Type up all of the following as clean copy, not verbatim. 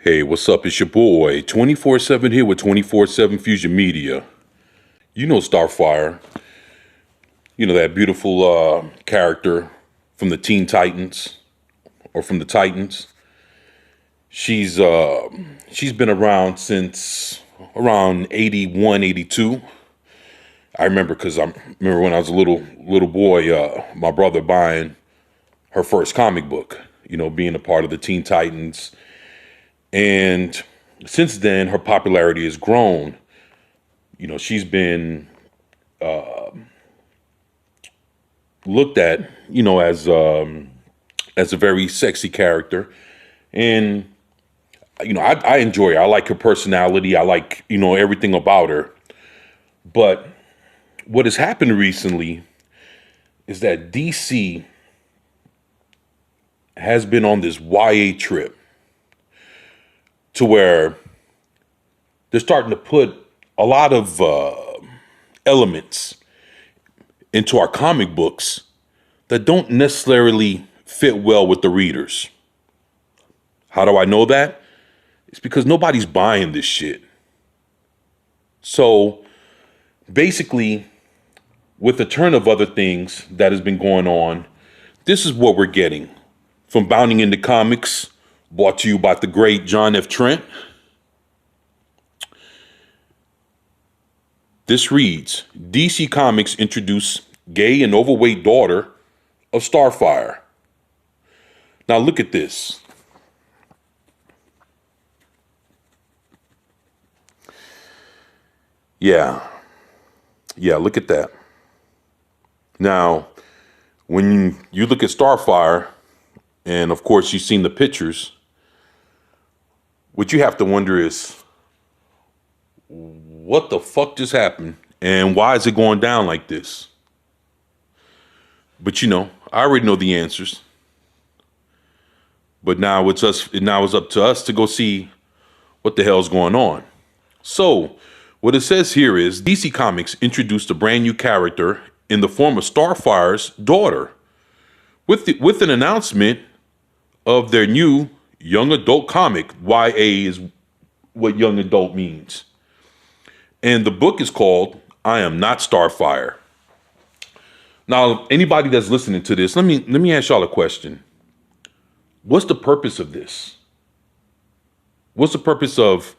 Hey, what's up? It's your boy, 24/7 here with 24/7 Fusion Media. You know Starfire. You know that beautiful character from the Teen Titans or from the Titans. She's she's been around since around 81, 82. I remember because I remember when I was a little boy, my brother buying her first comic book, being a part of the Teen Titans. And since then, her popularity has grown. She's been looked at, as a very sexy character, and I enjoy her. I like her personality. I like everything about her. But what has happened recently is that DC has been on this YA trip to where they're starting to put a lot of elements into our comic books that don't necessarily fit well with the readers. How do I know that? It's because nobody's buying this shit. So basically, with the turn of other things that has been going on, this is what we're getting from Bounding into Comics, brought to you by the great John F. Trent. This reads, DC Comics introduce gay and overweight daughter of Starfire. Now look at this. Yeah, look at that. Now, when you look at Starfire, and of course you've seen the pictures, what you have to wonder is, what the fuck just happened? And why is it going down like this? But I already know the answers. But now it's up to us to go see what the hell's going on. So, what it says here is DC Comics introduced a brand new character in the form of Starfire's daughter with an announcement of their new young adult comic. YA is what young adult means. And the book is called I Am Not Starfire. Now, anybody that's listening to this, let me ask y'all a question. What's the purpose of this? What's the purpose of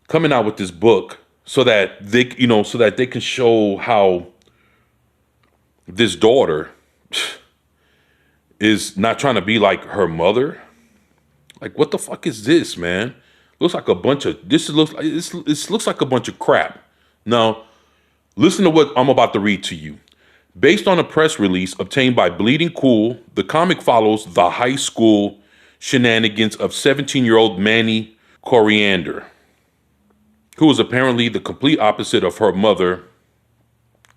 coming out with this book so that they can show how this daughter is not trying to be like her mother? Like, what the fuck is this, man? Looks like a bunch of this looks like a bunch of crap. Now, listen to what I'm about to read to you. Based on a press release obtained by Bleeding Cool, the comic follows the high school shenanigans of 17-year-old Mandy Coriander, who is apparently the complete opposite of her mother,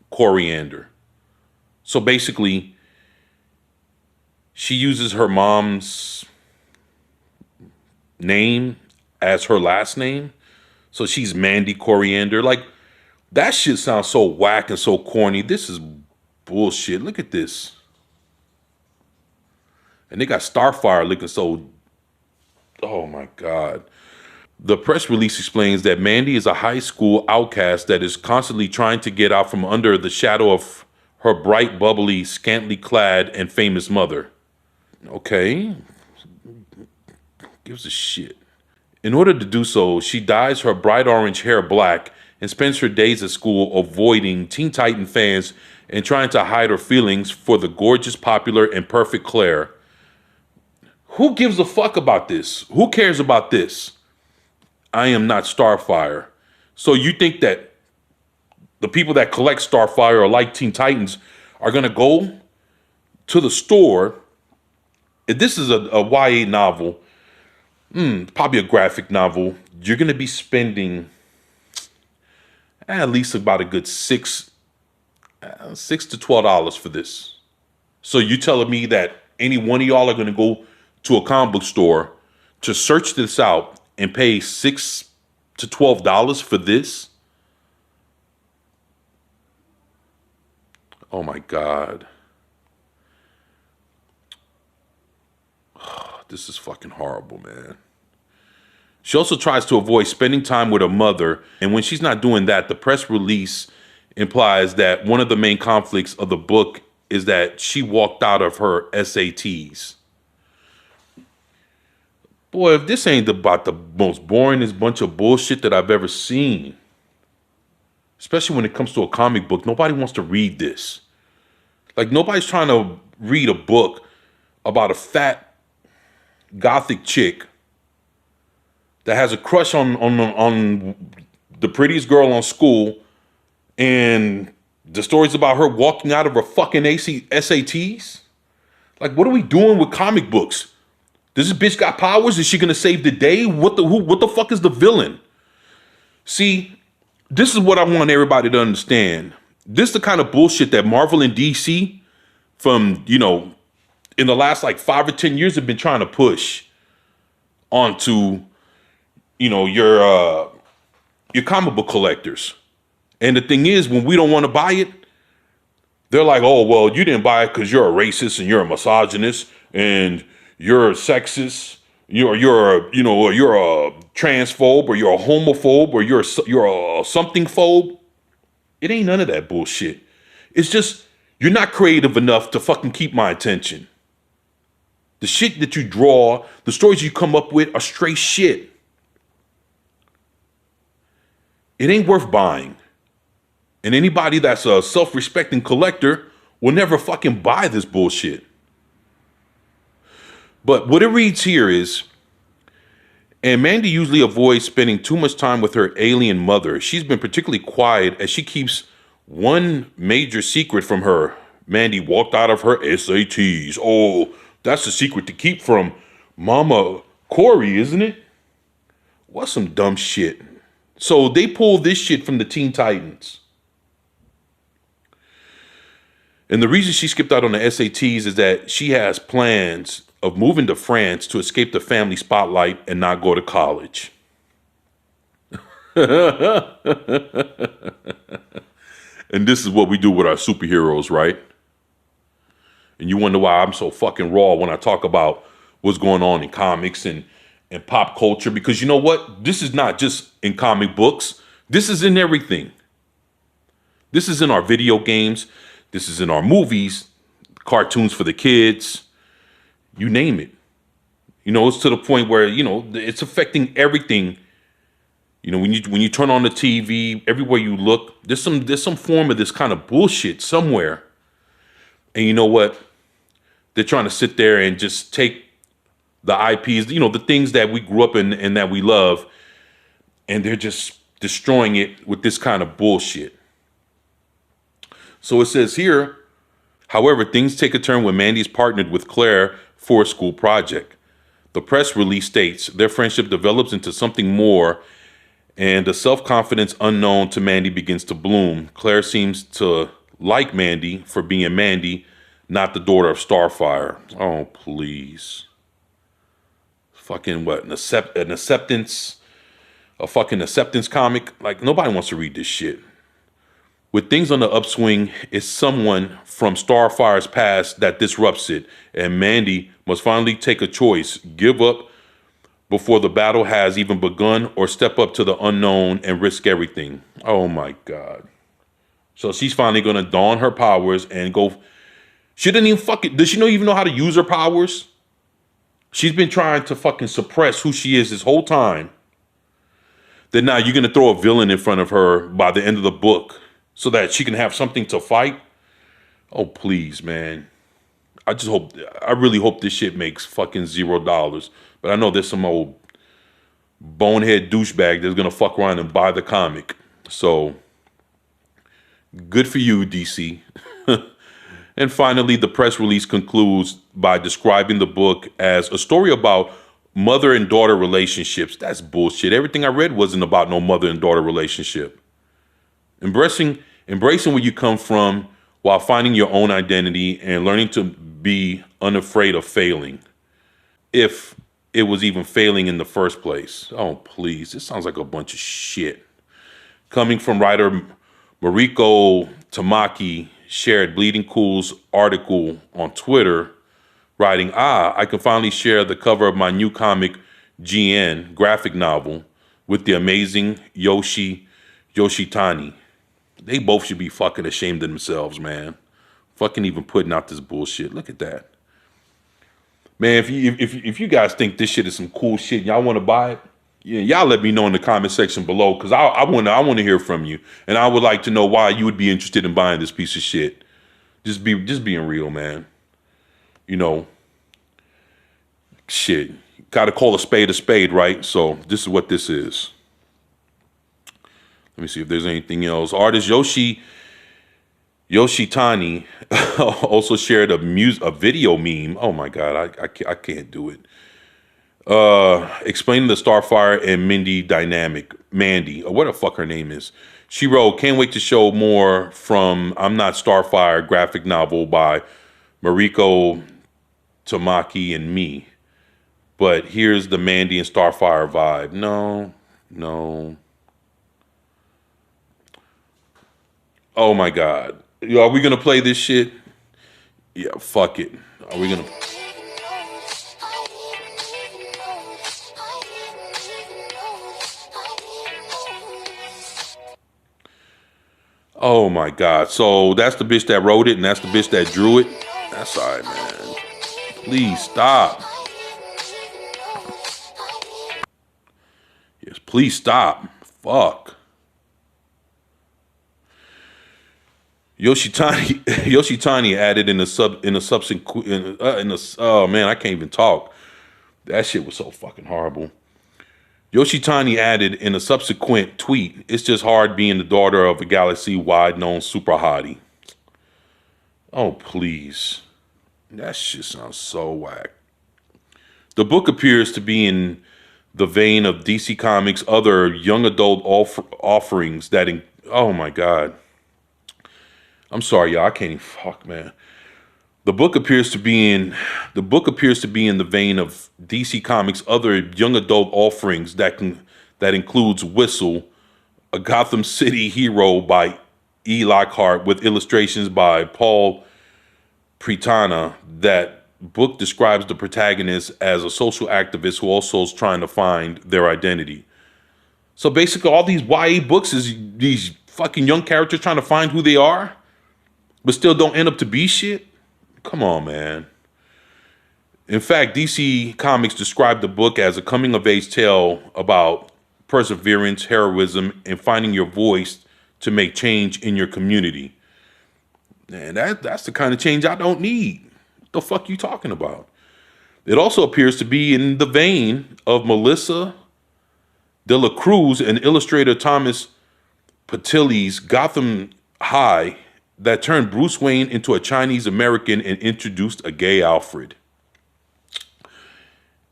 Coriander. So basically, she uses her mom's name as her last name. So she's Mandy Coriander. Like, that shit sounds so whack and so corny. This is bullshit. Look at this. And they got Starfire looking so, oh my God. The press release explains that Mandy is a high school outcast that is constantly trying to get out from under the shadow of her bright, bubbly, scantily clad, and famous mother. Okay. Gives a shit. In order to do so, she dyes her bright orange hair black and spends her days at school avoiding Teen Titan fans and trying to hide her feelings for the gorgeous, popular, and perfect Claire. Who gives a fuck about this? Who cares about this? I am not Starfire. So you think that the people that collect Starfire or like Teen Titans are going to go to the store? If this is a YA novel, probably a graphic novel, you're going to be spending at least about a good $6 to $12 for this. So you telling me that any one of y'all are going to go to a comic book store to search this out and pay $6 to $12 for this? Oh my God. This is fucking horrible, man. She also tries to avoid spending time with her mother, and when she's not doing that, the press release implies that one of the main conflicts of the book is that she walked out of her SATs. Boy, if this ain't about the most boringest bunch of bullshit that I've ever seen, especially when it comes to a comic book, nobody wants to read this. Like, nobody's trying to read a book about a fat gothic chick that has a crush on the prettiest girl on school, and the story's about her walking out of her fucking SATs. Like, what are we doing with comic books? Does this bitch got powers? Is she gonna save the day? What the fuck is the villain? See, this is what I want everybody to understand. This is the kind of bullshit that Marvel and DC from, in the last like 5 or 10 years have been trying to push onto, your comic book collectors. And the thing is, when we don't want to buy it, they're like, oh, well, you didn't buy it because you're a racist and you're a misogynist and you're a sexist, you're a transphobe, or you're a homophobe, or you're a something phobe. It ain't none of that bullshit. It's just you're not creative enough to fucking keep my attention. The shit that you draw, the stories you come up with are straight shit. It ain't worth buying. And anybody that's a self-respecting collector will never fucking buy this bullshit. But what it reads here is, and Mandy usually avoids spending too much time with her alien mother. She's been particularly quiet as she keeps one major secret from her. Mandy walked out of her SATs. Oh, that's a secret to keep from Mama Corey, isn't it? What's some dumb shit? So they pulled this shit from the Teen Titans. And the reason she skipped out on the SATs is that she has plans of moving to France to escape the family spotlight and not go to college. And this is what we do with our superheroes, right? And you wonder why I'm so fucking raw when I talk about what's going on in comics and pop culture. Because you know what? This is not just in comic books. This is in everything. This is in our video games. This is in our movies, cartoons for the kids. You name it. It's to the point where, it's affecting everything. When you turn on the TV, everywhere you look, there's some form of this kind of bullshit somewhere. And you know what? They're trying to sit there and just take the IPs, the things that we grew up in and that we love, and they're just destroying it with this kind of bullshit. So it says here, however, things take a turn when Mandy's partnered with Claire for a school project. The press release states their friendship develops into something more, and the self-confidence unknown to Mandy begins to bloom. Claire seems to like Mandy for being Mandy, not the daughter of Starfire. Oh, please. Fucking what? An acceptance? A fucking acceptance comic? Like, nobody wants to read this shit. With things on the upswing, it's someone from Starfire's past that disrupts it, and Mandy must finally take a choice: give up before the battle has even begun, or step up to the unknown and risk everything. Oh my God. So she's finally gonna don her powers and go. She didn't even does she even know how to use her powers? She's been trying to fucking suppress who she is this whole time. Then now you're gonna throw a villain in front of her by the end of the book, so that she can have something to fight? Oh, please, man. I really hope this shit makes fucking $0. But I know there's some old bonehead douchebag that's gonna fuck around and buy the comic. So, good for you, DC. And finally, the press release concludes by describing the book as a story about mother and daughter relationships. That's bullshit. Everything I read wasn't about no mother and daughter relationship. Embracing where you come from while finding your own identity and learning to be unafraid of failing. If it was even failing in the first place. Oh, please. This sounds like a bunch of shit. Coming from writer Mariko Tamaki, shared Bleeding Cool's article on Twitter, writing, I can finally share the cover of my new comic, GN graphic novel with the amazing Yoshitani. They both should be fucking ashamed of themselves, man. Fucking even putting out this bullshit. Look at that. Man, if you guys think this shit is some cool shit, and y'all want to buy it, yeah, y'all let me know in the comment section below, because I want to hear from you, and I would like to know why you would be interested in buying this piece of shit. Just being real, man. You know, shit. Got to call a spade, right? So this is what this is. Let me see if there's anything else. Artist Yoshitani also shared a video meme. Oh my god, I can't do it. Explaining the Starfire and Mindy dynamic. Mandy, or what the fuck her name is. She wrote, "Can't wait to show more from I'm Not Starfire graphic novel by Mariko Tamaki and me. But here's the Mandy and Starfire vibe." No. Oh my god. Are we gonna play this shit? Yeah, fuck it. Are we gonna... Oh my god. So that's the bitch that wrote it and that's the bitch that drew it? That's alright, man. Please stop. Yes, please stop. Fuck. Yoshitani added in a subsequent oh man, I can't even talk. That shit was so fucking horrible. Yoshitani added in a subsequent tweet, "It's just hard being the daughter of a galaxy-wide known super hottie." Oh please, that shit sounds so whack. The book appears to be in the vein of DC Comics' other young adult offerings oh my god. I'm sorry, y'all. I can't even fuck, man. The book appears to be in the vein of DC Comics' other young adult offerings that includes Whistle, a Gotham City hero by E. Lockhart with illustrations by Paul Pretana. That book describes the protagonist as a social activist who also is trying to find their identity. So basically, all these YA books is these fucking young characters trying to find who they are, but still don't end up to be shit? Come on, man. In fact, DC Comics described the book as a coming-of-age tale about perseverance, heroism, and finding your voice to make change in your community. And that's the kind of change I don't need. What the fuck you talking about? It also appears to be in the vein of Melissa De La Cruz and illustrator Thomas Patili's Gotham High that turned Bruce Wayne into a Chinese American and introduced a gay Alfred.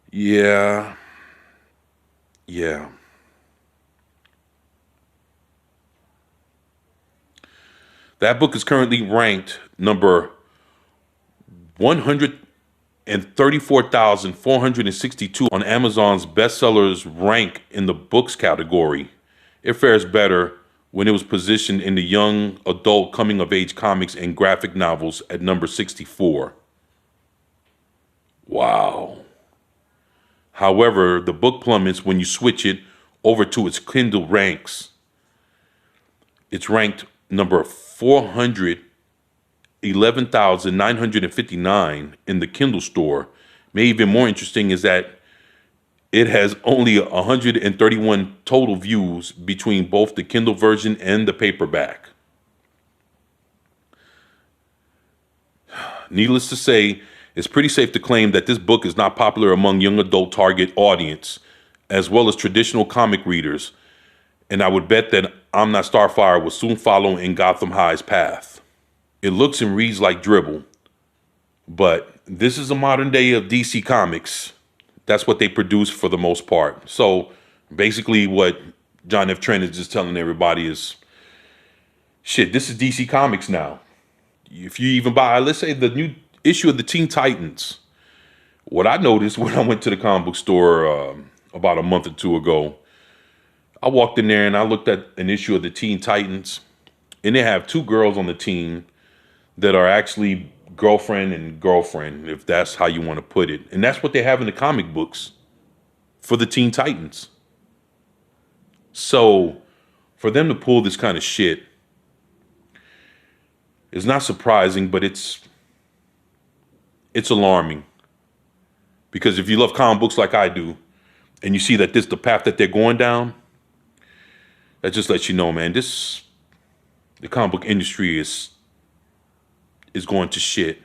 Yeah. That book is currently ranked number 134,462 on Amazon's bestsellers rank in the books category. It fares better when it was positioned in the young adult coming-of-age comics and graphic novels at number 64. Wow. However, the book plummets when you switch it over to its Kindle ranks. It's ranked number 411,959 in the Kindle store. Maybe even more interesting is that it has only 131 total views between both the Kindle version and the paperback. Needless to say, it's pretty safe to claim that this book is not popular among young adult target audience, as well as traditional comic readers. And I would bet that I'm Not Starfire will soon follow in Gotham High's path. It looks and reads like dribble, but this is a modern day of DC Comics. That's what they produce for the most part. So basically what John F. Trent is just telling everybody is, shit, this is DC Comics now. If you even buy, let's say, the new issue of the Teen Titans, what I noticed when I went to the comic book store about a month or two ago, I walked in there and I looked at an issue of the Teen Titans, and they have two girls on the team that are actually girlfriend and girlfriend, if that's how you want to put it. And that's what they have in the comic books for the Teen Titans. So for them to pull this kind of shit is not surprising, but it's alarming. Because if you love comic books like I do, and you see that this is the path that they're going down, that just lets you know, man, the comic book industry is going to shit.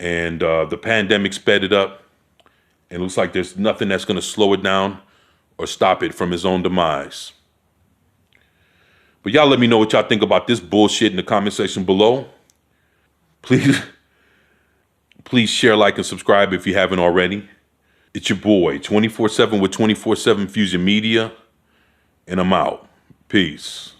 And the pandemic sped it up. And it looks like there's nothing that's going to slow it down or stop it from its own demise. But y'all let me know what y'all think about this bullshit in the comment section below. Please, please share, like, and subscribe if you haven't already. It's your boy, 24/7 with 24/7 Fusion Media. And I'm out. Peace.